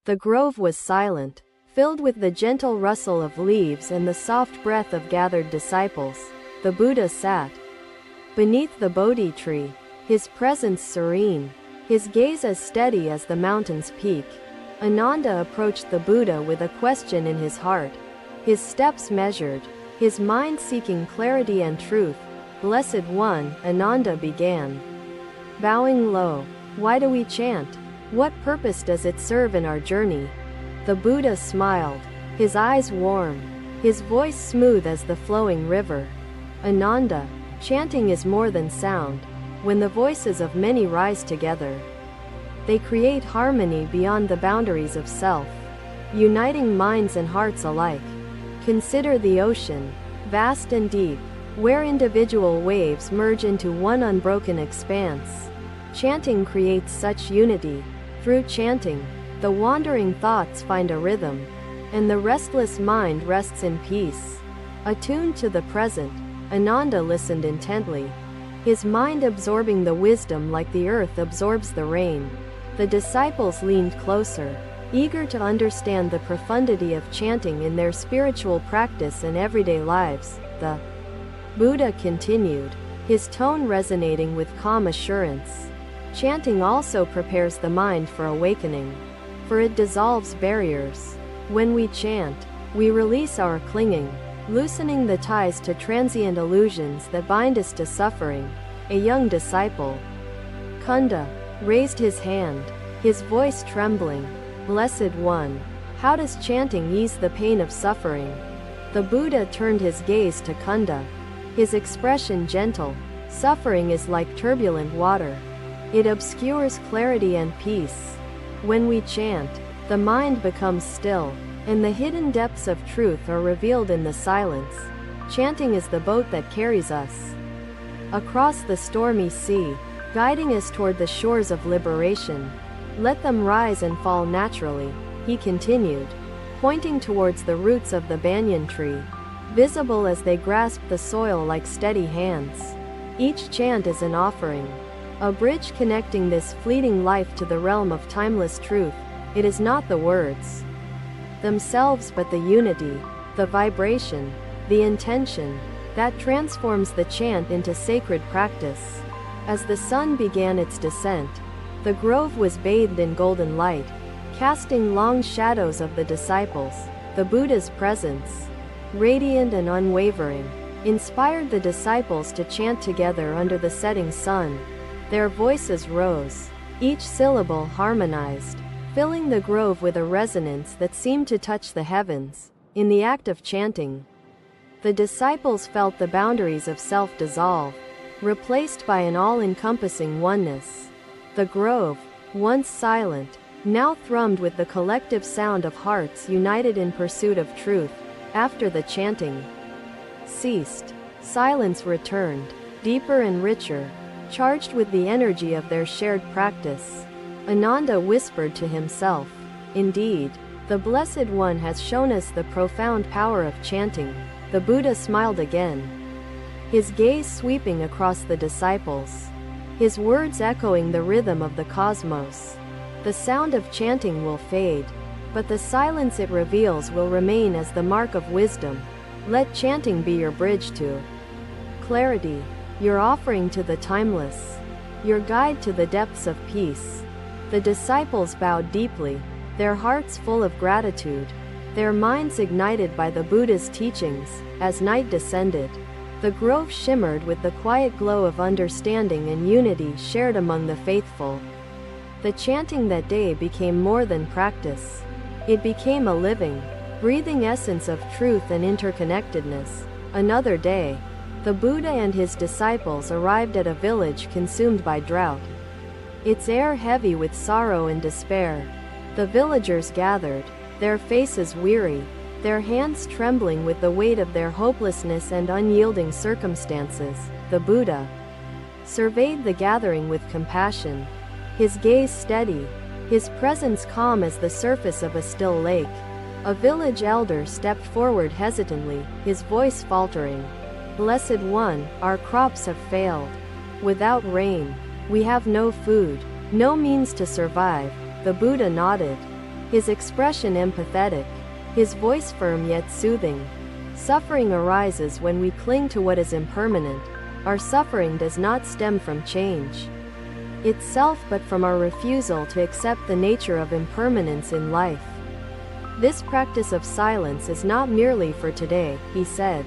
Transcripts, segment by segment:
The grove was silent, filled with the gentle rustle of leaves and the soft breath of gathered disciples. The Buddha sat beneath the Bodhi tree, his presence serene, his gaze as steady as the mountain's peak. Ananda approached the Buddha with a question in his heart, his steps measured, his mind seeking clarity and truth. Blessed One, Ananda began, bowing low. Why do we chant? What purpose does it serve in our journey? The Buddha smiled, his eyes warm, his voice smooth as the flowing river. Ananda, chanting is more than sound. When the voices of many rise together, they create harmony beyond the boundaries of self, uniting minds and hearts alike. Consider the ocean, vast and deep, where individual waves merge into one unbroken expanse. Chanting creates such unity. Through chanting, the wandering thoughts find a rhythm, and the restless mind rests in peace. Attuned to the present, Ananda listened intently, his mind absorbing the wisdom like the earth absorbs the rain. The disciples leaned closer, eager to understand the profundity of chanting in their spiritual practice and everyday lives. The Buddha continued, his tone resonating with calm assurance. Chanting also prepares the mind for awakening, for it dissolves barriers. When we chant, we release our clinging, loosening the ties to transient illusions that bind us to suffering. A young disciple, Kunda, raised his hand, his voice trembling. Blessed One, how does chanting ease the pain of suffering? The Buddha turned his gaze to Kunda, his expression gentle. Suffering is like turbulent water. It obscures clarity and peace. When we chant, the mind becomes still, and the hidden depths of truth are revealed in the silence. Chanting is the boat that carries us across the stormy sea, guiding us toward the shores of liberation. Let them rise and fall naturally, he continued, pointing towards the roots of the banyan tree, visible as they grasp the soil like steady hands. Each chant is an offering, a bridge connecting this fleeting life to the realm of timeless truth. It is not the words themselves but the unity, the vibration, the intention, that transforms the chant into sacred practice. As the sun began its descent, the grove was bathed in golden light, casting long shadows of the disciples. The Buddha's presence, radiant and unwavering, inspired the disciples to chant together under the setting sun. Their voices rose, each syllable harmonized, filling the grove with a resonance that seemed to touch the heavens. In the act of chanting, the disciples felt the boundaries of self dissolve, replaced by an all-encompassing oneness. The grove, once silent, now thrummed with the collective sound of hearts united in pursuit of truth. After the chanting ceased, silence returned, deeper and richer, charged with the energy of their shared practice. Ananda whispered to himself, "Indeed, the Blessed One has shown us the profound power of chanting." The Buddha smiled again, his gaze sweeping across the disciples, his words echoing the rhythm of the cosmos. The sound of chanting will fade, but the silence it reveals will remain as the mark of wisdom. Let chanting be your bridge to clarity, your offering to the timeless, your guide to the depths of peace. The disciples bowed deeply, their hearts full of gratitude, their minds ignited by the Buddha's teachings. As night descended, the grove shimmered with the quiet glow of understanding and unity shared among the faithful. The chanting that day became more than practice. It became a living, breathing essence of truth and interconnectedness. Another day, the Buddha and his disciples arrived at a village consumed by drought, its air heavy with sorrow and despair. The villagers gathered, their faces weary, their hands trembling with the weight of their hopelessness and unyielding circumstances. The Buddha surveyed the gathering with compassion, his gaze steady, his presence calm as the surface of a still lake. A village elder stepped forward hesitantly, his voice faltering. "Blessed One, our crops have failed. Without rain, we have no food, no means to survive." The Buddha nodded, his expression empathetic, his voice firm yet soothing. Suffering arises when we cling to what is impermanent. Our suffering does not stem from change itself but from our refusal to accept the nature of impermanence in life. This practice of silence is not merely for today, he said,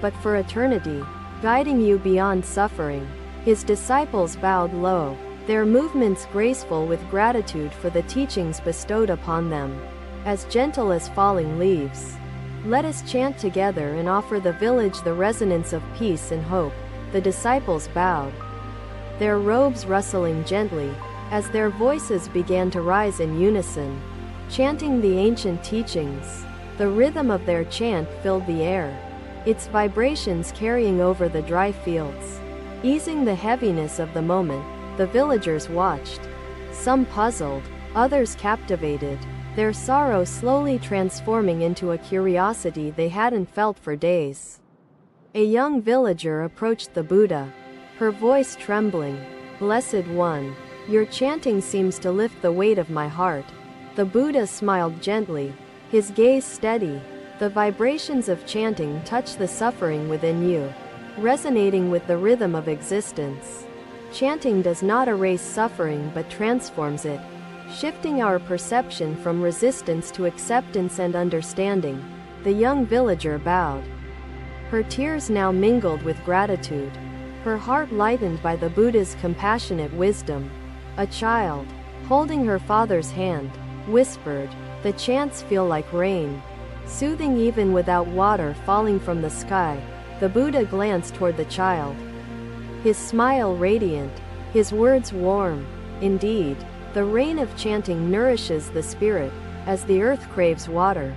but for eternity, guiding you beyond suffering. His disciples bowed low, their movements graceful with gratitude for the teachings bestowed upon them. As gentle as falling leaves, let us chant together and offer the village the resonance of peace and hope. The disciples bowed, their robes rustling gently, as their voices began to rise in unison, chanting the ancient teachings. The rhythm of their chant filled the air, its vibrations carrying over the dry fields, easing the heaviness of the moment. The villagers watched, some puzzled, others captivated, their sorrow slowly transforming into a curiosity they hadn't felt for days. A young villager approached the Buddha, her voice trembling. "Blessed One, your chanting seems to lift the weight of my heart." The Buddha smiled gently, his gaze steady. The vibrations of chanting touch the suffering within you, resonating with the rhythm of existence. Chanting does not erase suffering but transforms it, shifting our perception from resistance to acceptance and understanding. The young villager bowed, her tears now mingled with gratitude, her heart lightened by the Buddha's compassionate wisdom. A child, holding her father's hand, whispered, "The chants feel like rain, soothing even without water falling from the sky." The Buddha glanced toward the child, his smile radiant, his words warm. Indeed, the rain of chanting nourishes the spirit, as the earth craves water.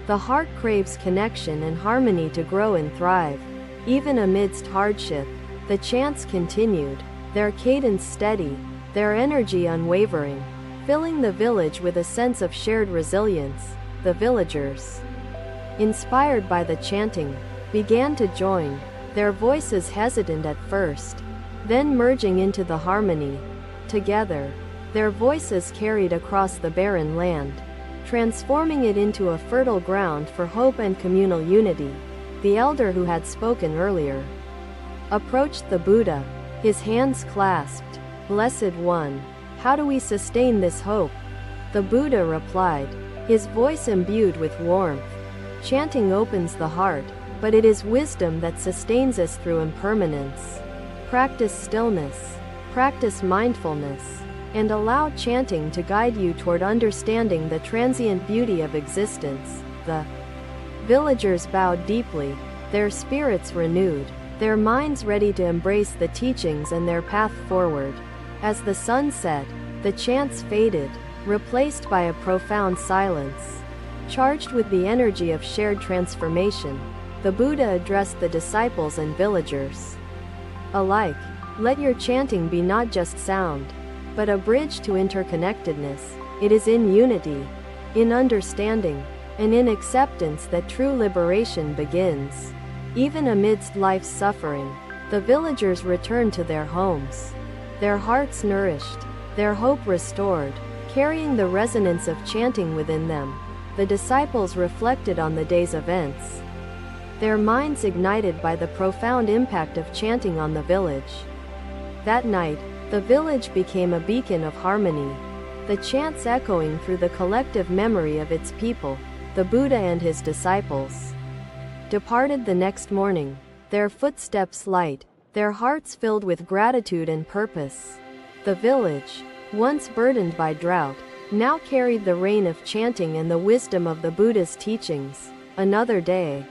The heart craves connection and harmony to grow and thrive. Even amidst hardship, the chants continued, their cadence steady, their energy unwavering, filling the village with a sense of shared resilience. The villagers, inspired by the chanting, began to join, their voices hesitant at first, then merging into the harmony. Together, their voices carried across the barren land, transforming it into a fertile ground for hope and communal unity. The elder who had spoken earlier approached the Buddha, his hands clasped. "Blessed One, how do we sustain this hope?" The Buddha replied, his voice imbued with warmth. "Chanting opens the heart, but it is wisdom that sustains us through impermanence. Practice stillness, practice mindfulness, and allow chanting to guide you toward understanding the transient beauty of existence." The villagers bowed deeply, their spirits renewed, their minds ready to embrace the teachings and their path forward. As the sun set, the chants faded, replaced by a profound silence, charged with the energy of shared transformation. The Buddha addressed the disciples and villagers alike. "Let your chanting be not just sound, but a bridge to interconnectedness. It is in unity, in understanding, and in acceptance that true liberation begins." Even amidst life's suffering, the villagers returned to their homes, their hearts nourished, their hope restored, carrying the resonance of chanting within them. The disciples reflected on the day's events, their minds ignited by the profound impact of chanting on the village. That night, the village became a beacon of harmony, the chants echoing through the collective memory of its people. The Buddha and his disciples departed the next morning, their footsteps light, their hearts filled with gratitude and purpose. The village, once burdened by drought, now carried the rain of chanting and the wisdom of the Buddha's teachings. Another day,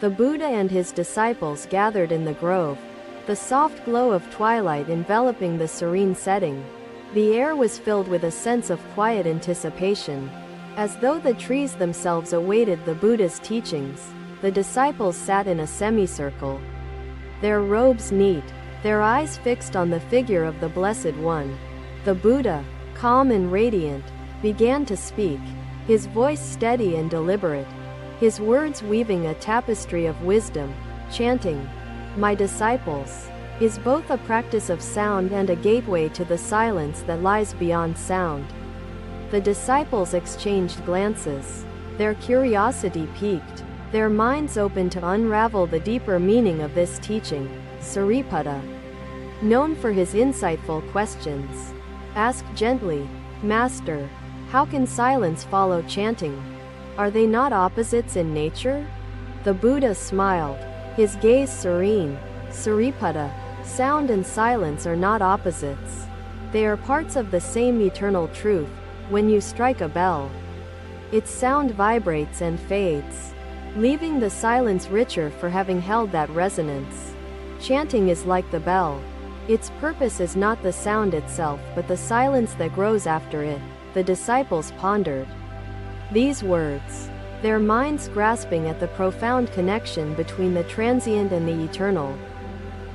the Buddha and his disciples gathered in the grove, the soft glow of twilight enveloping the serene setting. The air was filled with a sense of quiet anticipation, as though the trees themselves awaited the Buddha's teachings. The disciples sat in a semicircle, their robes neat, their eyes fixed on the figure of the Blessed One. The Buddha, calm and radiant, began to speak, his voice steady and deliberate, his words weaving a tapestry of wisdom. Chanting, "My disciples," is both a practice of sound and a gateway to the silence that lies beyond sound. The disciples exchanged glances. Their curiosity piqued. Their minds opened to unravel the deeper meaning of this teaching. Sariputta, known for his insightful questions, asked gently, "Master, how can silence follow chanting? Are they not opposites in nature?" The Buddha smiled, his gaze serene. "Sariputta, sound and silence are not opposites. They are parts of the same eternal truth. When you strike a bell, its sound vibrates and fades, leaving the silence richer for having held that resonance. Chanting is like the bell. Its purpose is not the sound itself but the silence that grows after it." The disciples pondered these words, their minds grasping at the profound connection between the transient and the eternal.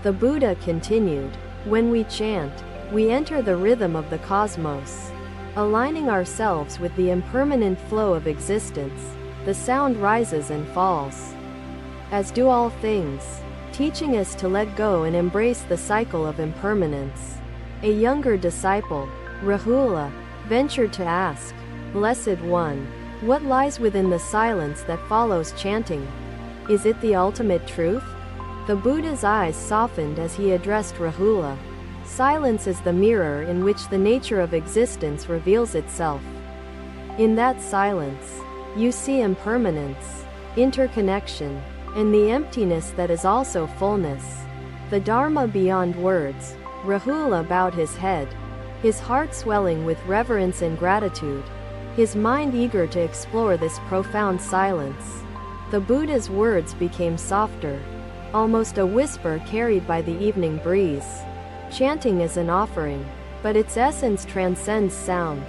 The Buddha continued, "When we chant, we enter the rhythm of the cosmos, aligning ourselves with the impermanent flow of existence. The sound rises and falls, as do all things, teaching us to let go and embrace the cycle of impermanence." A younger disciple, Rahula, ventured to ask, "Blessed One, what lies within the silence that follows chanting? Is it the ultimate truth?" The Buddha's eyes softened as he addressed Rahula. "Silence is the mirror in which the nature of existence reveals itself. In that silence, you see impermanence, interconnection, and the emptiness that is also fullness. The Dharma beyond words." Rahula bowed his head, his heart swelling with reverence and gratitude, his mind eager to explore this profound silence. The Buddha's words became softer, almost a whisper carried by the evening breeze. Chanting is an offering, but its essence transcends sound.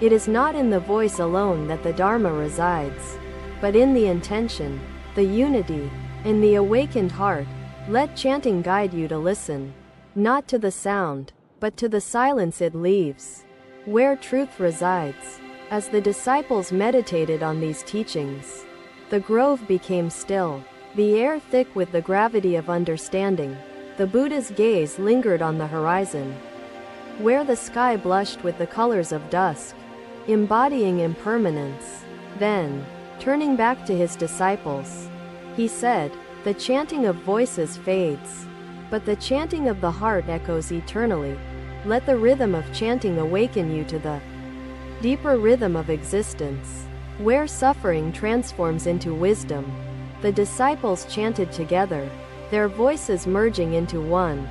It is not in the voice alone that the Dharma resides, but in the intention, the unity, and the awakened heart. Let chanting guide you to listen, not to the sound, but to the silence it leaves, where truth resides. As the disciples meditated on these teachings, the grove became still, the air thick with the gravity of understanding. The Buddha's gaze lingered on the horizon, where the sky blushed with the colors of dusk, embodying impermanence. Then, turning back to his disciples, he said, "The chanting of voices fades, but the chanting of the heart echoes eternally. Let the rhythm of chanting awaken you to the deeper rhythm of existence, where suffering transforms into wisdom." The disciples chanted together, their voices merging into one,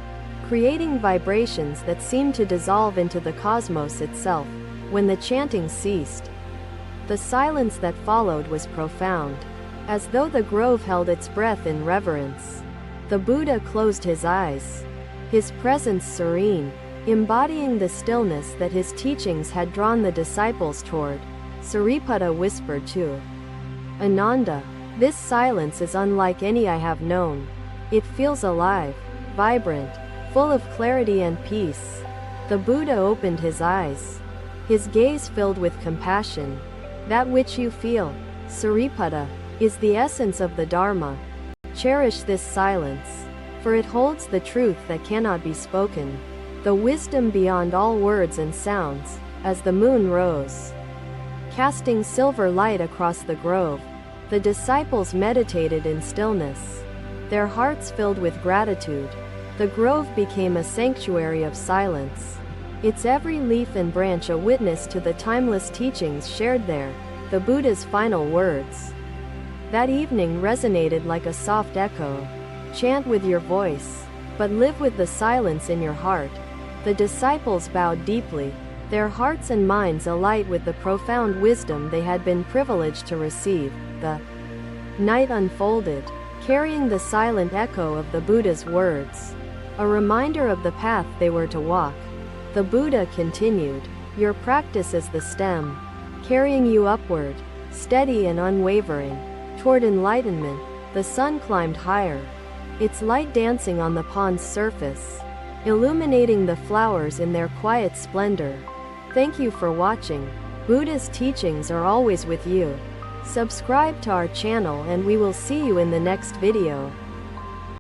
creating vibrations that seemed to dissolve into the cosmos itself. When the chanting ceased, the silence that followed was profound, as though the grove held its breath in reverence. The Buddha closed his eyes, his presence serene, embodying the stillness that his teachings had drawn the disciples toward. Sariputta whispered to Ananda, "This silence is unlike any I have known. It feels alive, vibrant, full of clarity and peace." The Buddha opened his eyes, his gaze filled with compassion. "That which you feel, Sariputta, is the essence of the Dharma. Cherish this silence, for it holds the truth that cannot be spoken, the wisdom beyond all words and sounds." As the moon rose, casting silver light across the grove, the disciples meditated in stillness, their hearts filled with gratitude. The grove became a sanctuary of silence, its every leaf and branch a witness to the timeless teachings shared there. The Buddha's final words that evening resonated like a soft echo. Chant with your voice, but live with the silence in your heart. The disciples bowed deeply, their hearts and minds alight with the profound wisdom they had been privileged to receive. The night unfolded, carrying the silent echo of the Buddha's words, a reminder of the path they were to walk. The Buddha continued, "Your practice is the stem, carrying you upward, steady and unwavering, toward enlightenment." The sun climbed higher, its light dancing on the pond's surface, illuminating the flowers in their quiet splendor. Thank you for watching. Buddha's teachings are always with you. Subscribe to our channel and we will see you in the next video.